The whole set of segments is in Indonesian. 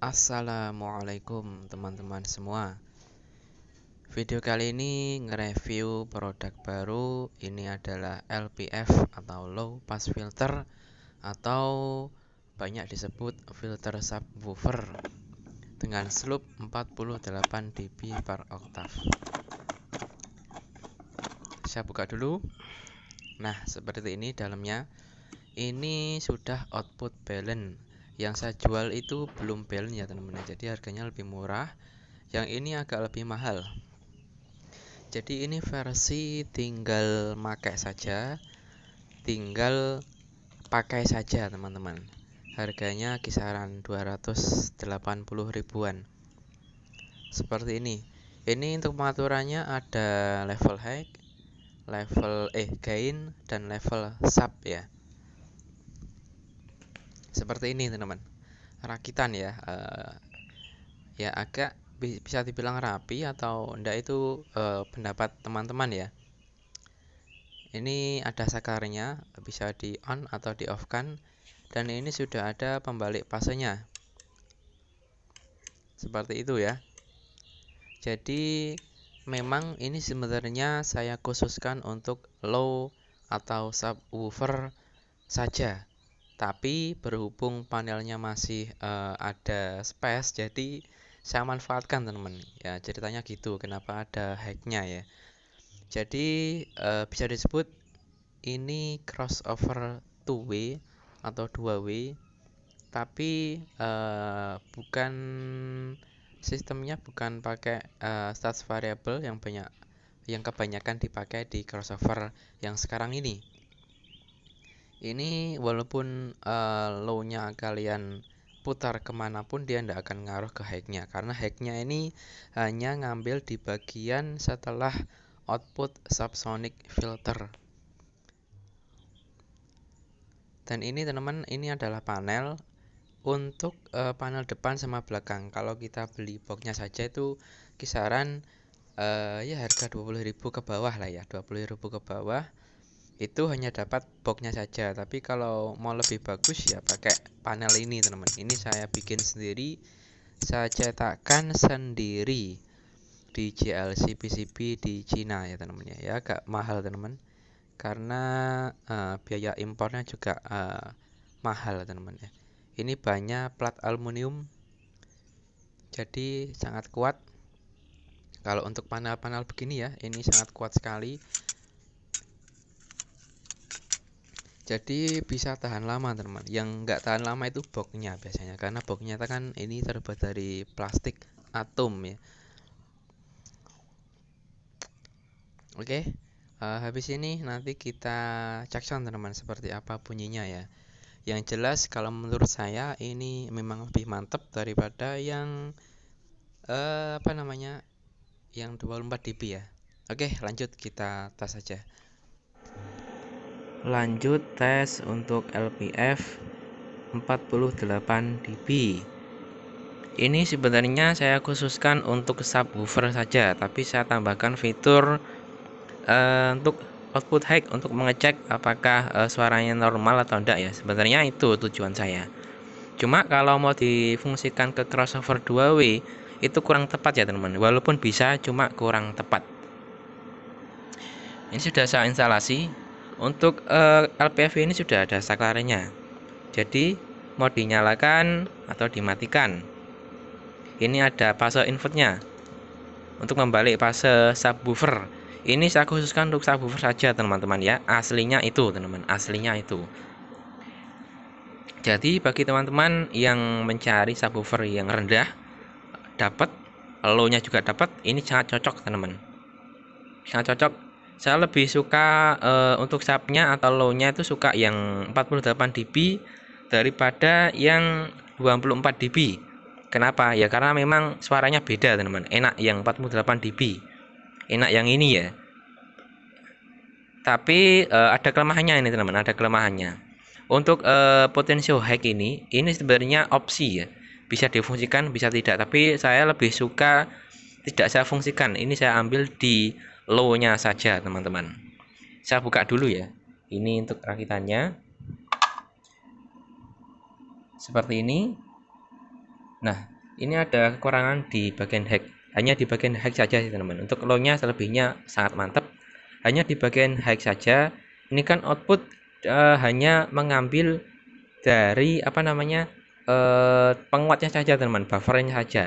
Assalamualaikum teman-teman semua. Video kali ini nge-review produk baru. Ini adalah LPF atau Low Pass Filter, atau banyak disebut filter subwoofer dengan slope 48 dB per oktav. Saya buka dulu. Nah, seperti ini dalamnya. Ini sudah output balance. Yang saya jual itu belum balance ya teman-teman. Jadi harganya lebih murah. Yang ini agak lebih mahal. Jadi ini versi tinggal pakai saja, teman-teman. Harganya kisaran 280 ribuan. Seperti ini. Ini untuk pengaturannya ada level high, level gain, dan level sub ya. Seperti ini teman-teman. Rakitan ya. Ya agak bisa dibilang rapi atau enggak itu pendapat teman-teman ya. Ini ada sakarnya, bisa di on atau di off kan, dan ini sudah ada pembalik pasenya. Seperti itu ya. Jadi memang ini sebenarnya saya khususkan untuk low atau subwoofer saja. Tapi berhubung panelnya masih ada space, jadi saya manfaatkan teman-teman. Ya ceritanya gitu, kenapa ada hacknya ya. Jadi bisa disebut ini crossover 2-way atau 2-way, tapi bukan sistemnya bukan pakai stats variable yang kebanyakan dipakai di crossover yang sekarang ini. Ini walaupun low-nya kalian putar kemanapun, dia tidak akan ngaruh ke high-nya, karena high-nya ini hanya ngambil di bagian setelah output subsonic filter. Dan ini teman-teman, ini adalah panel untuk panel depan sama belakang. Kalau kita beli boxnya saja itu kisaran ya harga 20.000 ke bawah lah ya, 20.000 ke bawah. Itu hanya dapat boxnya saja. Tapi kalau mau lebih bagus ya pakai panel ini teman-teman. Ini saya bikin sendiri, saya cetakkan sendiri di JLC PCB di Cina ya teman-teman ya. Agak mahal teman-teman, karena biaya impornya juga mahal teman-teman ya. Ini banyak plat aluminium, jadi sangat kuat. Kalau untuk panel-panel begini ya, ini sangat kuat sekali. Jadi bisa tahan lama teman-teman. Yang nggak tahan lama itu boxnya biasanya, karena boxnya kan ini terbuat dari plastik atom ya. Oke, habis ini nanti kita cek sound teman-teman, seperti apa bunyinya ya. Yang jelas kalau menurut saya ini memang lebih mantap daripada yang yang 24 dB ya. Oke, lanjut kita tes saja. Lanjut tes untuk LPF 48 dB. Ini sebenarnya saya khususkan untuk subwoofer saja, tapi saya tambahkan fitur untuk output high untuk mengecek apakah suaranya normal atau enggak ya. Sebenarnya itu tujuan saya. Cuma kalau mau difungsikan ke crossover 2-way itu kurang tepat ya teman-teman. Walaupun bisa, cuma kurang tepat. Ini sudah saya instalasi. Untuk LPF ini sudah ada saklarnya. Jadi mau dinyalakan atau dimatikan. Ini ada fase inputnya untuk membalik fase subwoofer. Ini saya khususkan untuk subwoofer saja teman-teman ya. Aslinya itu teman-teman, aslinya itu. Jadi bagi teman-teman yang mencari subwoofer yang rendah, dapat, low-nya juga dapat, ini sangat cocok teman-teman. Sangat cocok. Saya lebih suka untuk subnya atau low-nya itu suka yang 48 dB daripada yang 24 dB. Kenapa? Ya karena memang suaranya beda teman-teman. Enak yang 48 dB. Enak yang ini ya. Tapi ada kelemahannya ini teman-teman, ada kelemahannya. Untuk potential high ini sebenarnya opsi ya. Bisa difungsikan, bisa tidak. Tapi saya lebih suka tidak saya fungsikan. Ini saya ambil di low-nya saja teman-teman. Saya buka dulu ya. Ini untuk rakitannya seperti ini. Nah, Ini ada kekurangan di bagian high, hanya di bagian high saja sih teman-teman. Untuk low nya selebihnya sangat mantap, hanya di bagian high saja. Ini kan output hanya mengambil dari apa namanya penguatnya saja teman-teman, buffernya saja.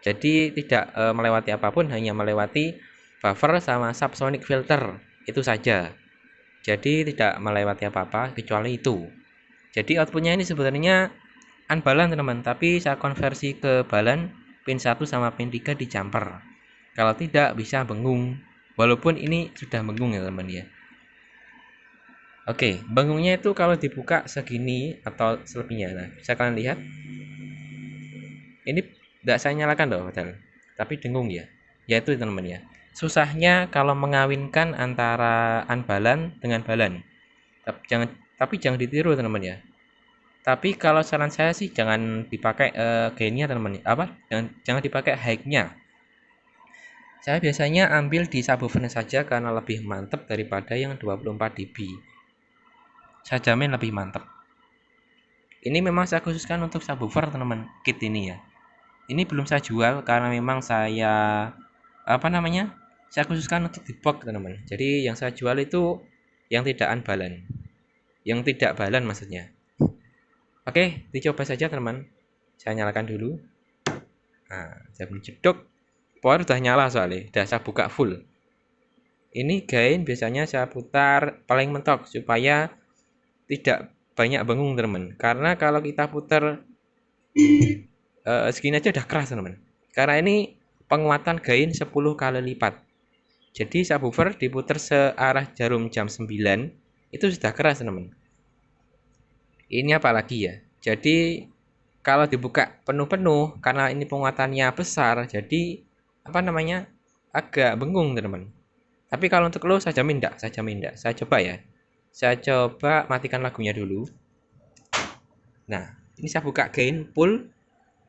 Jadi tidak melewati apapun, hanya melewati buffer sama subsonic filter itu saja. Jadi tidak melewati apa-apa kecuali itu. Jadi outputnya ini sebenarnya unbalance teman-teman, tapi saya konversi ke balance pin 1 sama pin 3 di jumper. Kalau tidak bisa bengung. Walaupun ini sudah bengung ya teman ya. Oke, bengungnya itu kalau dibuka segini atau selebihnya. Nah, bisa kalian lihat. Ini tidak saya nyalakan loh, padahal. Tapi dengung ya. Ya itu teman-teman ya. Susahnya kalau mengawinkan antara unbalance dengan balance. Tapi jangan ditiru teman-teman ya. Tapi kalau saran saya sih jangan dipakai gainnya teman-teman. Apa? Jangan dipakai high-nya. Saya biasanya ambil di subwoofer saja karena lebih mantap daripada yang 24 dB. Saya jamin lebih mantap. Ini memang saya khususkan untuk subwoofer teman-teman, kit ini ya. Ini belum saya jual karena memang saya apa namanya? Saya khususkan untuk di box teman-teman. Jadi yang saya jual itu yang tidak unbalance. Yang tidak balance maksudnya. Oke, dicoba saja teman-teman. Saya nyalakan dulu. Nah, saya cedok. Power udah nyala soalnya, udah saya buka full. Ini gain biasanya saya putar paling mentok supaya tidak banyak bengung teman-teman. Karena kalau kita putar segini aja udah keras teman-teman. Karena ini penguatan gain 10 kali lipat. Jadi subwoofer diputar searah jarum jam 9 itu sudah keras teman-teman. Ini apalagi ya. Jadi kalau dibuka penuh-penuh karena ini penguatannya besar, jadi apa namanya agak bengung teman-teman. Tapi kalau untuk lo saya jamin enggak, saya coba ya. Saya coba matikan lagunya dulu. Nah, ini saya buka gain full,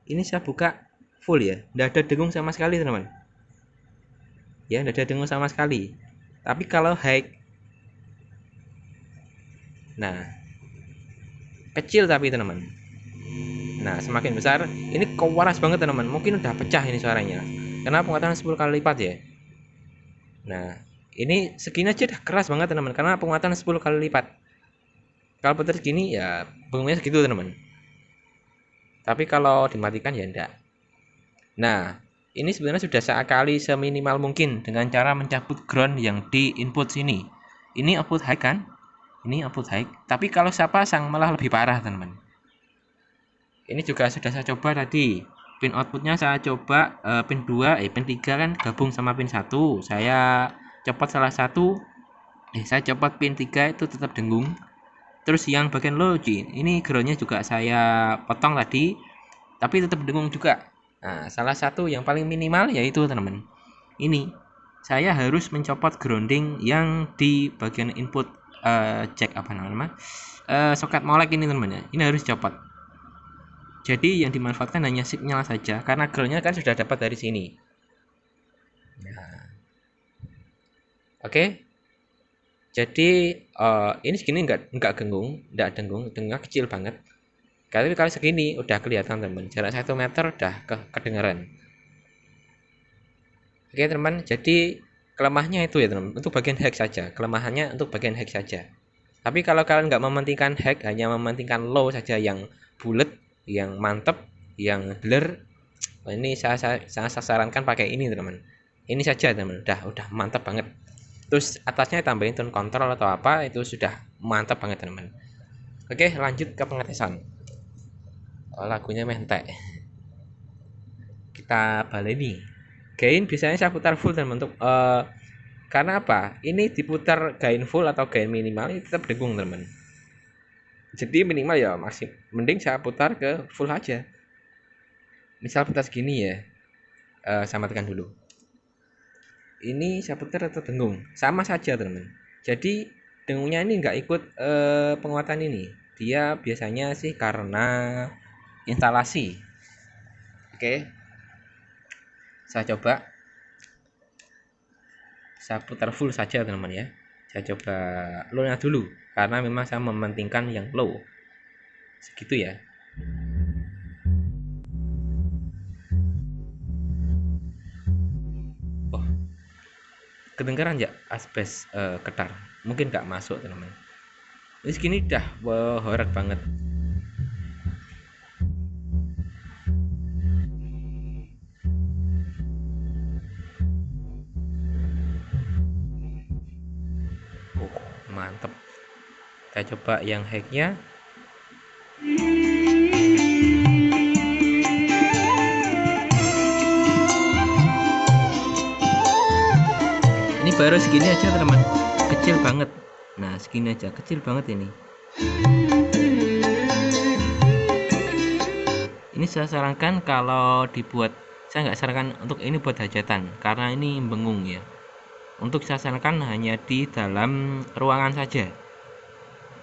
ini saya buka full ya. Enggak ada dengung sama sekali teman-teman. Ya, enggak ada dengung sama sekali. Tapi kalau high, nah kecil tapi teman-teman. Nah, semakin besar, ini kewaras banget teman-teman. Mungkin udah pecah ini suaranya. Karena penguatan 10 kali lipat ya. Nah, ini segini aja udah keras banget teman-teman karena penguatan 10 kali lipat. Kalau putar segini ya bengongnya segitu teman-teman. Tapi kalau dimatikan ya enggak. Nah, ini sebenarnya sudah saya akali seminimal mungkin dengan cara mencabut ground yang di input sini. Ini output high kan? Ini output high. Tapi kalau saya pasang malah lebih parah teman-teman. Ini juga sudah saya coba tadi. Pin outputnya saya coba pin 2, pin 3 kan gabung sama pin 1. Saya copot salah satu. Saya copot pin 3 itu tetap dengung. Terus yang bagian logi, ini groundnya juga saya potong tadi. Tapi tetap dengung juga. Nah, salah satu yang paling minimal yaitu teman-teman. Ini saya harus mencopot grounding yang di bagian input jack apa namanya? Soket molek ini teman-teman. Ini harus copot. Jadi yang dimanfaatkan hanya signal saja karena groundnya kan sudah dapat dari sini. Nah, oke. Jadi ini segini enggak dengungnya kecil banget. Tapi kalau segini udah kelihatan teman, jarak 1 meter udah kedengaran. Oke teman, jadi kelemahannya itu ya teman, untuk bagian hack saja. Kelemahannya untuk bagian hack saja. Tapi kalau kalian nggak mementingkan hack, hanya mementingkan low saja yang bulat, yang mantep, yang blur, ini saya sarankan pakai ini teman. Ini saja teman, udah mantap banget. Terus atasnya tambahin tone control atau apa itu sudah mantap banget teman. Oke, lanjut ke pengetesan. Lagunya mentek. Kita baleni. Gain biasanya saya putar full teman untuk karena apa? Ini diputar gain full atau gain minimal ini tetap dengung teman. Jadi minimal ya masih mending saya putar ke full aja. Misal putar segini ya, saya matikan dulu. Ini saya putar tetap dengung, sama saja teman. Jadi dengungnya ini nggak ikut penguatan ini. Dia biasanya sih karena instalasi. Oke, saya coba. Saya putar full saja teman-teman ya. Saya coba low-nya dulu karena memang saya mementingkan yang low. Segitu ya. kedengaran ya asbes ketar? Mungkin nggak masuk teman-teman. Ini segini dah horeg banget. Mantep. Kita coba yang hacknya. Ini baru segini aja teman, kecil banget. Nah segini aja, kecil banget ini. Ini saya sarankan kalau dibuat, saya nggak sarankan untuk ini buat hajatan karena ini bengung ya. Untuk saya sarankan hanya di dalam ruangan saja.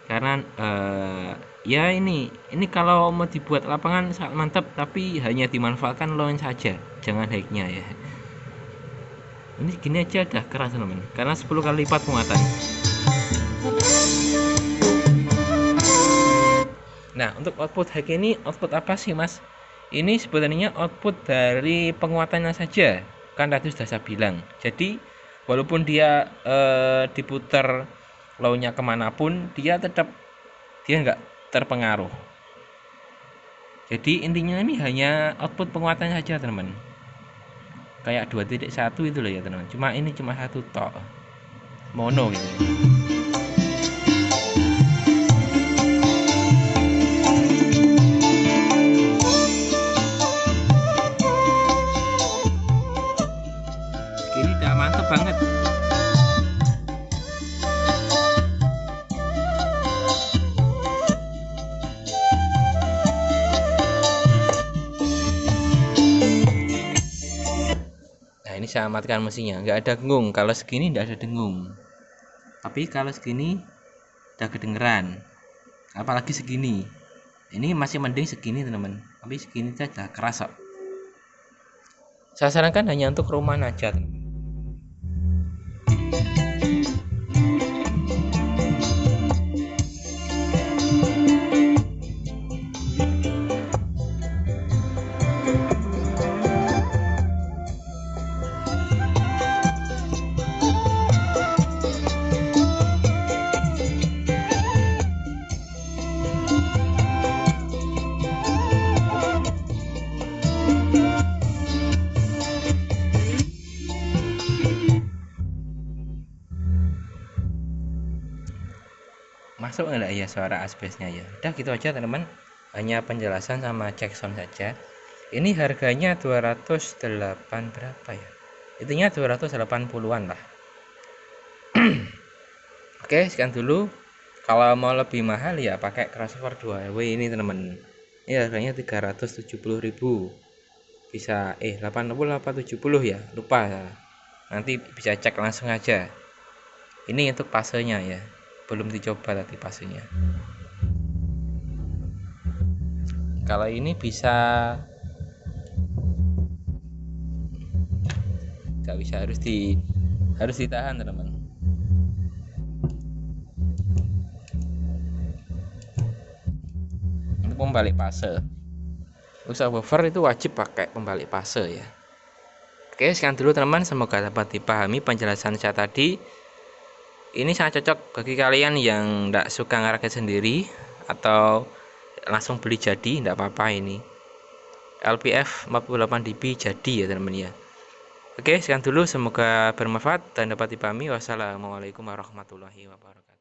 Karena ya ini kalau mau dibuat lapangan sangat mantap, tapi hanya dimanfaatkan loan saja, jangan hacknya ya. Ini gini aja udah keras teman, karena 10 kali lipat muatan. Nah untuk output hack ini output apa sih mas? Ini sebenarnya output dari penguatannya saja, kan tadi sudah saya bilang. Jadi walaupun dia diputar low-nya kemanapun, dia nggak terpengaruh. Jadi intinya ini hanya output penguatannya saja teman, kayak 2.1 itu loh ya teman, cuma ini cuma satu tok mono gitu. Ini udah mantep banget. Nah ini saya matikan mesinnya, nggak ada dengung. Kalau segini nggak ada dengung, tapi kalau segini udah kedengeran. Apalagi segini, ini masih mending segini teman-teman, tapi segini saja keras kok. Saya sarankan hanya untuk rumahan aja teman. Masuk nggak ya suara asbesnya ya? Udah gitu aja teman-teman, hanya penjelasan sama cek sound saja. Ini harganya 208 berapa ya? Intinya 280-an lah. Oke sekian dulu. Kalau mau lebih mahal ya pakai crossover 2W ini teman-teman. Ini harganya 370.000. Bisa 80 apa 70 ya, lupa. Nanti bisa cek langsung aja. Ini untuk pasenya ya, belum dicoba tadi pasenya. Kalau ini bisa nggak bisa, harus ditahan teman-teman. Untuk pembalik fase, untuk subwoofer itu wajib pakai pembalik fase ya. Oke sekian dulu teman-teman, semoga dapat dipahami penjelasan saya tadi. Ini sangat cocok bagi kalian yang tidak suka ngerakit sendiri atau langsung beli jadi, tidak apa-apa. Ini LPF 48 dB jadi ya teman-teman ya. Oke sekian dulu, semoga bermanfaat dan dapat dipahami. Wassalamualaikum warahmatullahi wabarakatuh.